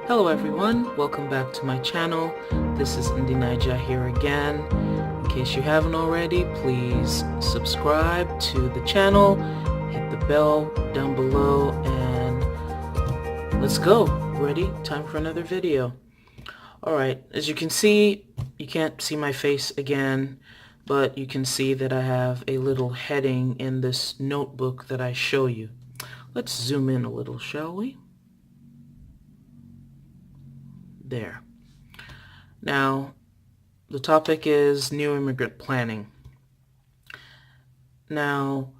Hello everyone, welcome back to my channel. This is Ndinaija here again. In case you haven't already, please subscribe to the channel, hit the bell down below, and let's go. Ready? Time for another video. Alright, as you can see, you can't see my face again, but you can see that I have a little heading in this notebook that I show you. Let's zoom in a little, shall we? There. Now, the topic is new immigrant planning. Now,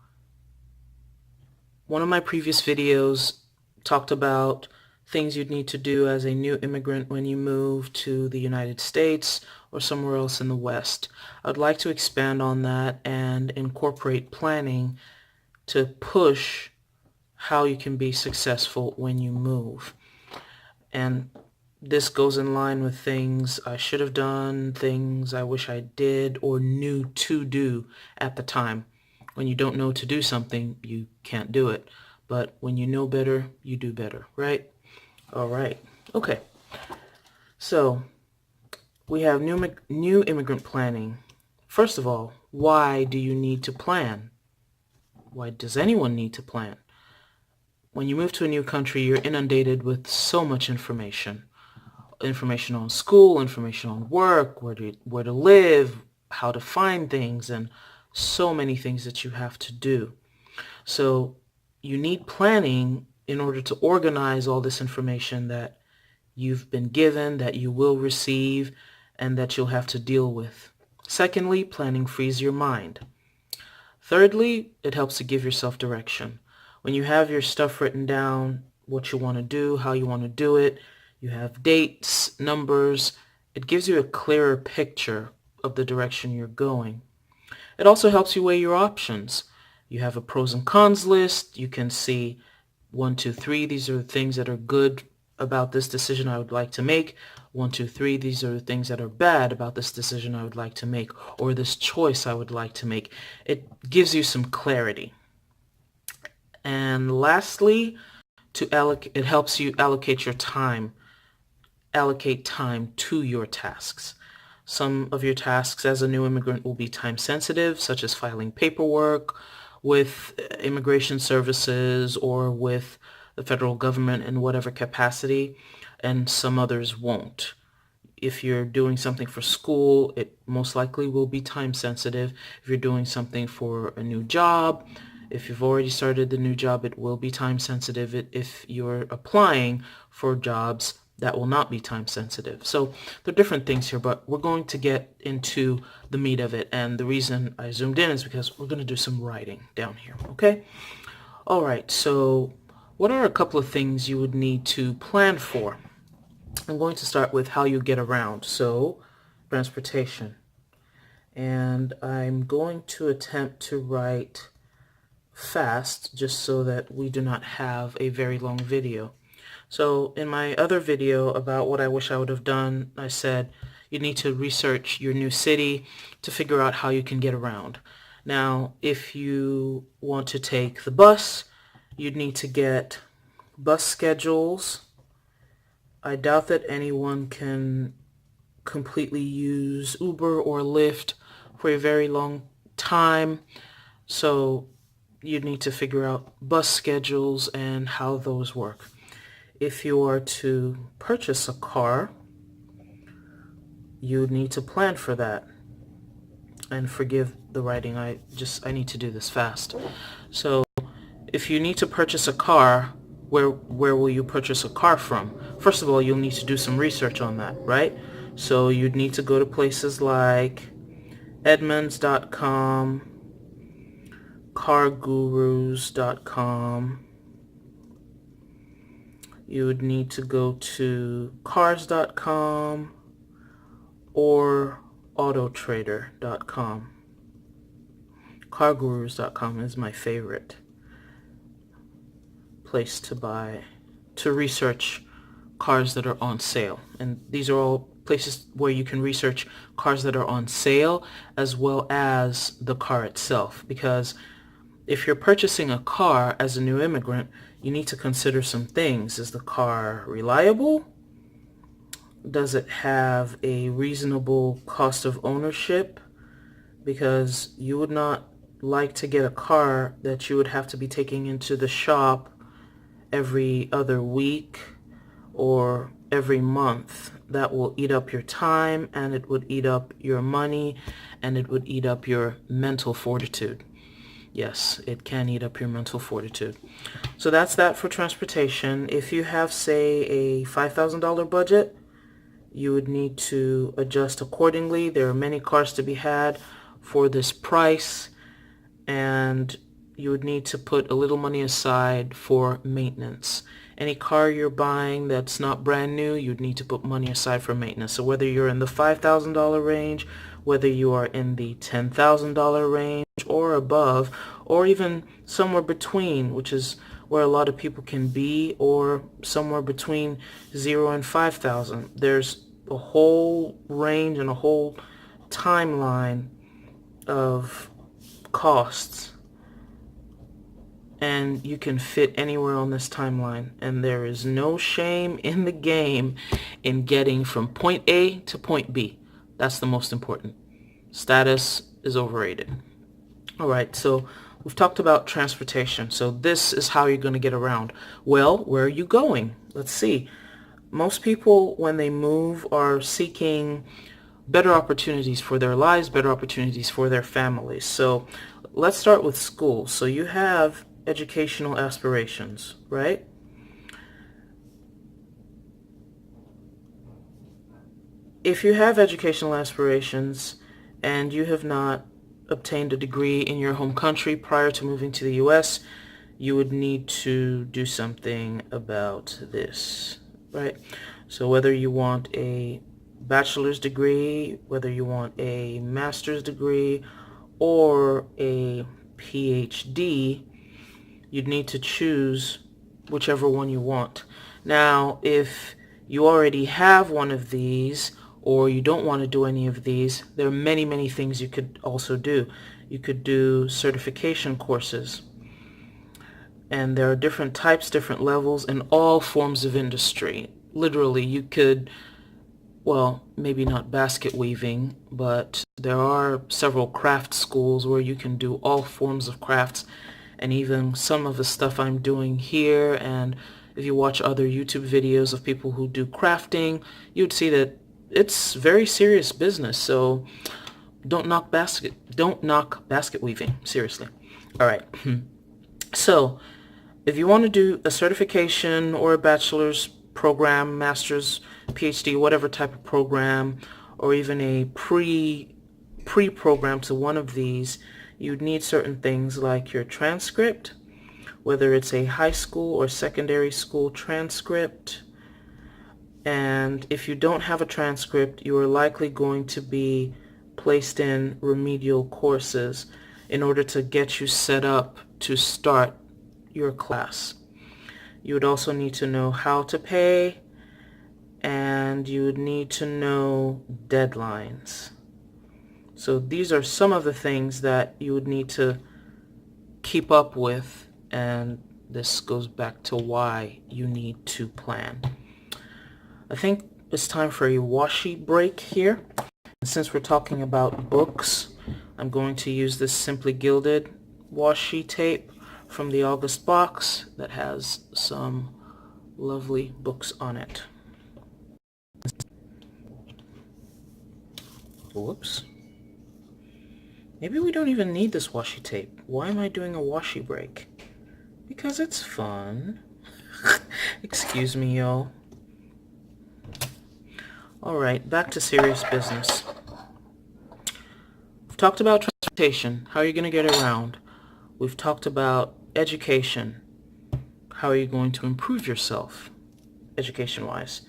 one of my previous videos talked about things you'd need to do as a new immigrant when you move to the United States or somewhere else in the West. I'd like to expand on that and incorporate planning to push how you can be successful when you move. And this goes in line with things I should have done, things I wish I did or knew to do at the time. When you don't know to do something, you can't do it. But when you know better, you do better, right? All right. Okay. So we have new immigrant planning. First of all, why do you need to plan? Why does anyone need to plan? When you move to a new country, you're inundated with so much information. Information on school, information on work, where to live, how to find things, and so many things that you have to do. So you need planning in order to organize all this information that you've been given, that you will receive, and that you'll have to deal with. Secondly, planning frees your mind. Thirdly, it helps to give yourself direction. When you have your stuff written down, what you want to do, how you want to do it, you have dates, numbers, it gives you a clearer picture of the direction you're going. It also helps you weigh your options. You have a pros and cons list. You can see 1, 2, 3, these are the things that are good about this decision I would like to make. 1, 2, 3, these are the things that are bad about this decision I would like to make, or this choice I would like to make. It gives you some clarity. And lastly, it helps you allocate your time. Allocate time to your tasks. Some of your tasks as a new immigrant will be time sensitive, such as filing paperwork with immigration services or with the federal government in whatever capacity, and some others won't. If you're doing something for school, it most likely will be time sensitive. If you're doing something for a new job, if you've already started the new job, it will be time sensitive. If you're applying for jobs, that will not be time sensitive. So there are different things here, but we're going to get into the meat of it. And the reason I zoomed in is because we're going to do some writing down here, okay? All right, so what are a couple of things you would need to plan for? I'm going to start with how you get around. So transportation. And I'm going to attempt to write fast just so that we do not have a very long video. So in my other video about what I wish I would have done, I said you need to research your new city to figure out how you can get around. Now, if you want to take the bus, you'd need to get bus schedules. I doubt that anyone can completely use Uber or Lyft for a very long time. So you'd need to figure out bus schedules and how those work. If you are to purchase a car, you need to plan for that. And forgive the writing, I need to do this fast. So if you need to purchase a car, where will you purchase a car from? First of all, you'll need to do some research on that, right? So you'd need to go to places like Edmunds.com, cargurus.com. You would need to go to cars.com or autotrader.com. Cargurus.com is my favorite place to research cars that are on sale. And these are all places where you can research cars that are on sale as well as the car itself, because if you're purchasing a car as a new immigrant, you need to consider some things. Is the car reliable? does it have a reasonable cost of ownership? Because you would not like to get a car that you would have to be taking into the shop every other week or every month. That will eat up your time, and it would eat up your money, and it would eat up your mental fortitude. Yes, it can eat up your mental fortitude. So that's that for transportation. If you have, say, a $5,000 budget, you would need to adjust accordingly. There are many cars to be had for this price, and you would need to put a little money aside for maintenance. Any car you're buying that's not brand new, you'd need to put money aside for maintenance. So whether you're in the $5,000 range, whether you are in the $10,000 range or above, or even somewhere between, which is where a lot of people can be, or somewhere between 0 and 5,000. There's a whole range and a whole timeline of costs, and you can fit anywhere on this timeline, and there is no shame in the game in getting from point A to point B. That's the most important. Status is overrated. All right, so we've talked about transportation. So this is how you're going to get around. Well, where are you going? Let's see. Most people, when they move, are seeking better opportunities for their lives, better opportunities for their families. So let's start with school. So you have educational aspirations, right? If you have educational aspirations and you have not obtained a degree in your home country prior to moving to the U.S., you would need to do something about this, right? So whether you want a bachelor's degree, whether you want a master's degree, or a PhD, you'd need to choose whichever one you want. Now, if you already have one of these, or you don't want to do any of these, there are many, many things you could also do. You could do certification courses. And there are different types, different levels, in all forms of industry. Literally, you could, well, maybe not basket weaving, but there are several craft schools where you can do all forms of crafts, and even some of the stuff I'm doing here. And if you watch other YouTube videos of people who do crafting, you'd see that it's very serious business. So don't knock basket weaving, seriously. All right. So if you want to do a certification or a bachelor's program, master's, PhD, whatever type of program, or even a pre-program to one of these, you'd need certain things like your transcript, whether it's a high school or secondary school transcript. And if you don't have a transcript, you are likely going to be placed in remedial courses in order to get you set up to start your class. You would also need to know how to pay, and you would need to know deadlines. So these are some of the things that you would need to keep up with, and this goes back to why you need to plan. I think it's time for a washi break here. And since we're talking about books, I'm going to use this Simply Gilded washi tape from the August box that has some lovely books on it. Whoops. Maybe we don't even need this washi tape. Why am I doing a washi break? Because it's fun. Excuse me, y'all. Alright, back to serious business. We've talked about transportation. How are you going to get around? We've talked about education. How are you going to improve yourself, education-wise?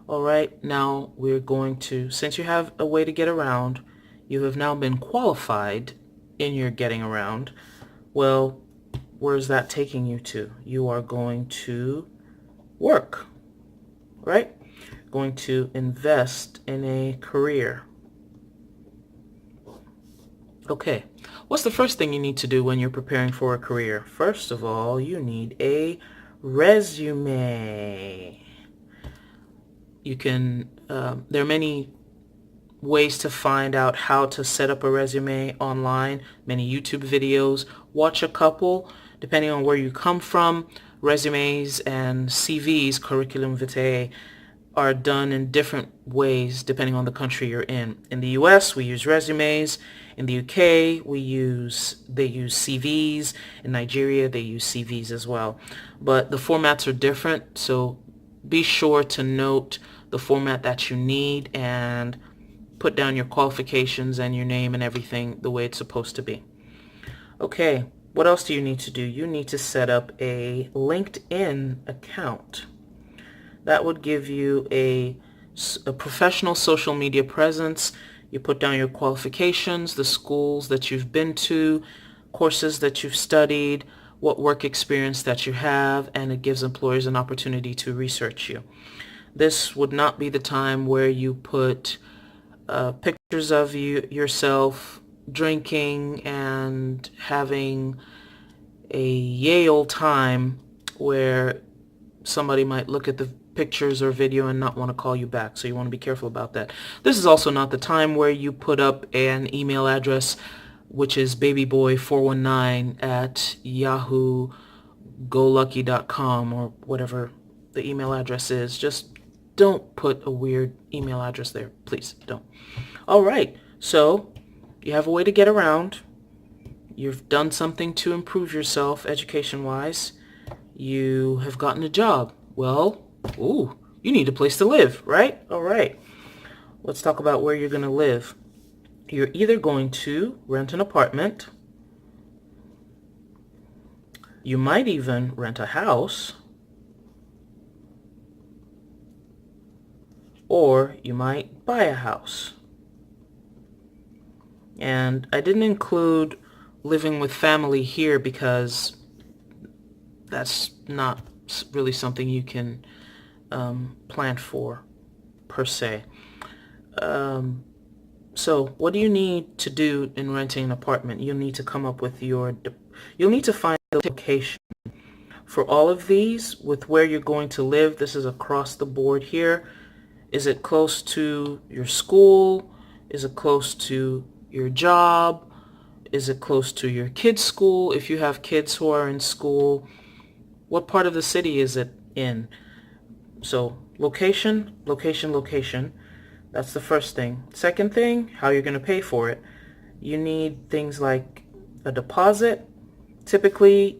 Alright, now we're going to, since you have a way to get around, you have now been qualified in your getting around. Well, where's that taking you to? You are going to work, right? Going to invest in a career. Okay, what's the first thing you need to do when you're preparing for a career? First of all, you need a resume. You can, there are many ways to find out how to set up a resume online, many YouTube videos. Watch a couple. Depending on where you come from, resumes and CVs, curriculum vitae, are done in different ways depending on the country you're in. In the US, we use resumes. In the UK, they use CVs. In Nigeria, they use CVs as well. But the formats are different, so be sure to note the format that you need and put down your qualifications and your name and everything the way it's supposed to be. Okay, what else do you need to do? You need to set up a LinkedIn account. That would give you a professional social media presence. You put down your qualifications, the schools that you've been to, courses that you've studied, what work experience that you have, and it gives employers an opportunity to research you. This would not be the time where you put pictures of yourself drinking and having a yay old time where somebody might look at the pictures or video and not want to call you back. So you want to be careful about that. This is also not the time where you put up an email address which is babyboy419 at yahoo.golucky.com or whatever the email address is. Just don't put a weird email address there. Please don't. All right. So you have a way to get around. You've done something to improve yourself education-wise. You have gotten a job. Well, you need a place to live, right? All right. Let's talk about where you're going to live. You're either going to rent an apartment. You might even rent a house. Or you might buy a house. And I didn't include living with family here because that's not really something you can plan for per se. So what do you need to do in renting an apartment? You'll need to come up with you'll need to find the location. For all of these, with where you're going to live, this is across the board here. Is it close to your school? Is it close to your job? Is it close to your kids' school? If you have kids who are in school, what part of the city is it in? So location, location, location. That's the first thing. Second thing, how you're going to pay for it. You need things like a deposit. Typically,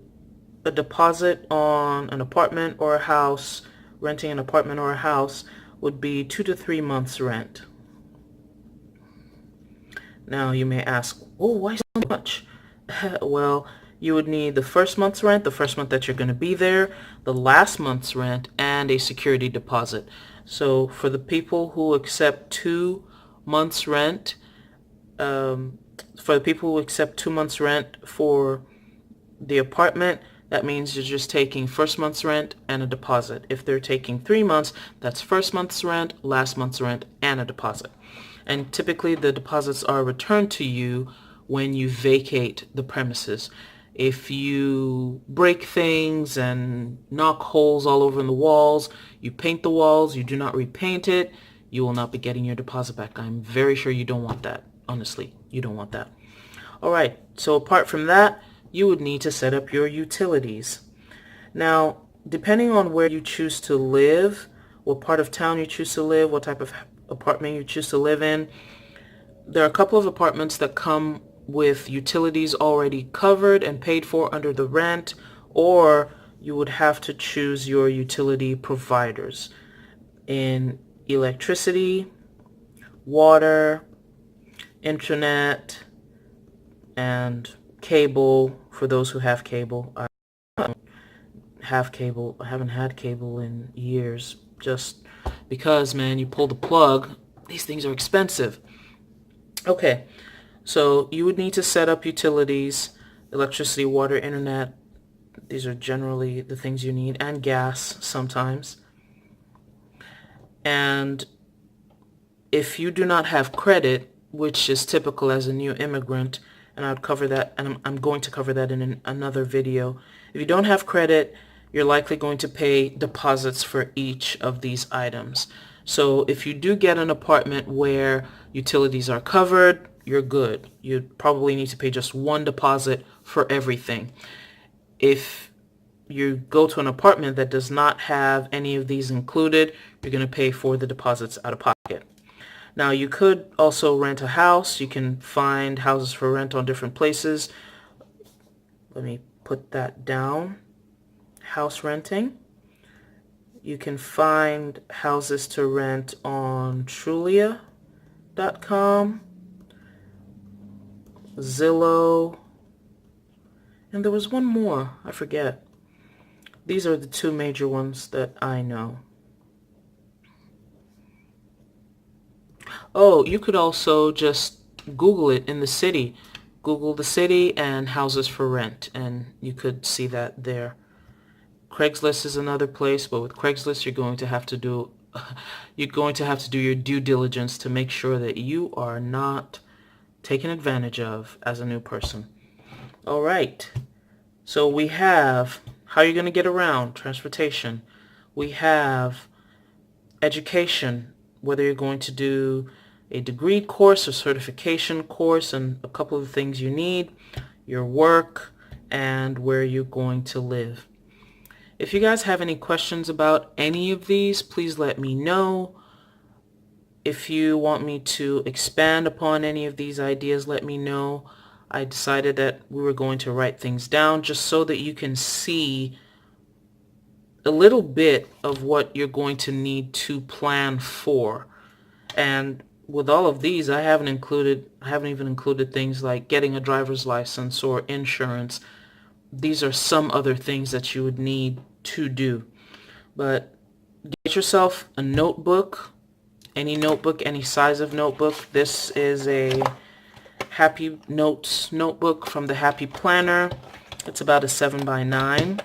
a deposit on an apartment or a house, renting an apartment or a house, would be 2 to 3 months rent. Now you may ask, why so much? Well, you would need the first month's rent, the first month that you're going to be there, the last month's rent, and a security deposit. So for the people who accept 2 months rent, for the apartment, that means you're just taking first month's rent and a deposit. If they're taking 3 months, that's first month's rent, last month's rent, and a deposit. And typically the deposits are returned to you when you vacate the premises. If you break things and knock holes all over in the walls, you paint the walls, you do not repaint it, you will not be getting your deposit back. I'm very sure you don't want that. Honestly, you don't want that. All right, so apart from that, you would need to set up your utilities. Now, depending on where you choose to live, what part of town you choose to live, what type of apartment you choose to live in, there are a couple of apartments that come with utilities already covered and paid for under the rent, or you would have to choose your utility providers in electricity, water, internet, and cable for those who have cable. I don't have cable. I haven't had cable in years just because, man, you pull the plug, these things are expensive. Okay, so you would need to set up utilities, electricity, water, internet. These are generally the things you need, and gas sometimes. And if you do not have credit, which is typical as a new immigrant, and I'd cover that, and I'm going to cover that in another video. If you don't have credit, you're likely going to pay deposits for each of these items. So if you do get an apartment where utilities are covered, you're good. You probably need to pay just one deposit for everything. If you go to an apartment that does not have any of these included, you're going to pay for the deposits out of pocket. Now, you could also rent a house. You can find houses for rent on different places. Let me put that down. House renting. You can find houses to rent on Trulia.com, Zillow, and there was one more, I forget. These are the two major ones that I know. Oh, you could also just Google it in the city. Google the city and houses for rent, and you could see that there. Craigslist is another place, but with Craigslist you're going to have to do your due diligence to make sure that you are not taken advantage of as a new person. All right. So we have how you're going to get around, transportation. We have education, whether you're going to do a degree course or certification course, and a couple of things you need, your work, and where you're going to live. If you guys have any questions about any of these, please let me know. If you want me to expand upon any of these ideas, let me know. I decided that we were going to write things down just so that you can see a little bit of what you're going to need to plan for. And with all of these, I haven't even included things like getting a driver's license or insurance. These are some other things that you would need to do. But get yourself a notebook, any size of notebook. This is a Happy Notes notebook from the Happy Planner. It's about a 7x9.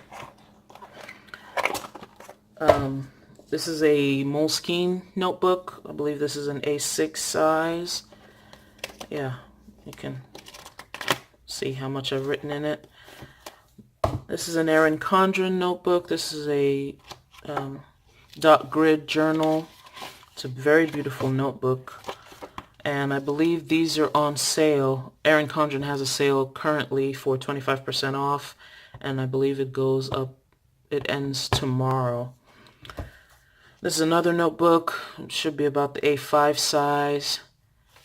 This is a Moleskine notebook. I believe this is an A6 size. Yeah, you can see how much I've written in it. This is an Erin Condren notebook. This is a dot grid journal. It's a very beautiful notebook. And I believe these are on sale. Erin Condren has a sale currently for 25% off. And I believe it ends tomorrow. This is another notebook. It should be about the A5 size.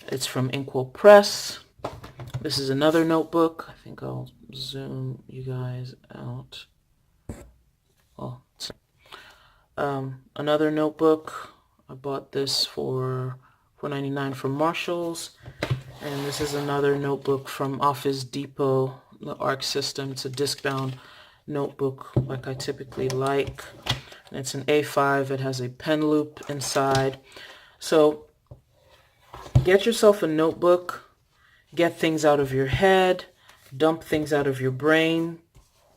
It's from Inkwell Press. This is another notebook. I think I'll zoom you guys out. Another notebook. I bought this for $4.99 from Marshall's. And this is another notebook from Office Depot, the ARC system. It's a disc-bound notebook like I typically like. And it's an A5. It has a pen loop inside. So get yourself a notebook. Get things out of your head. Dump things out of your brain.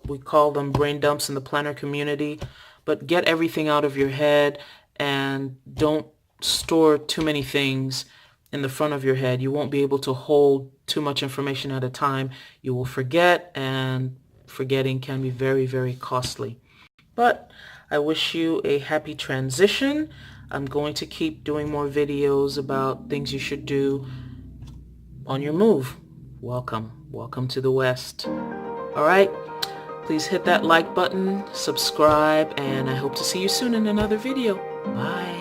We call them brain dumps in the planner community. But get everything out of your head and don't store too many things in the front of your head. You won't be able to hold too much information at a time. You will forget, and forgetting can be very, very costly. But I wish you a happy transition. I'm going to keep doing more videos about things you should do on your move. Welcome to the West. All right, please hit that like button, subscribe, and I hope to see you soon in another video. Bye.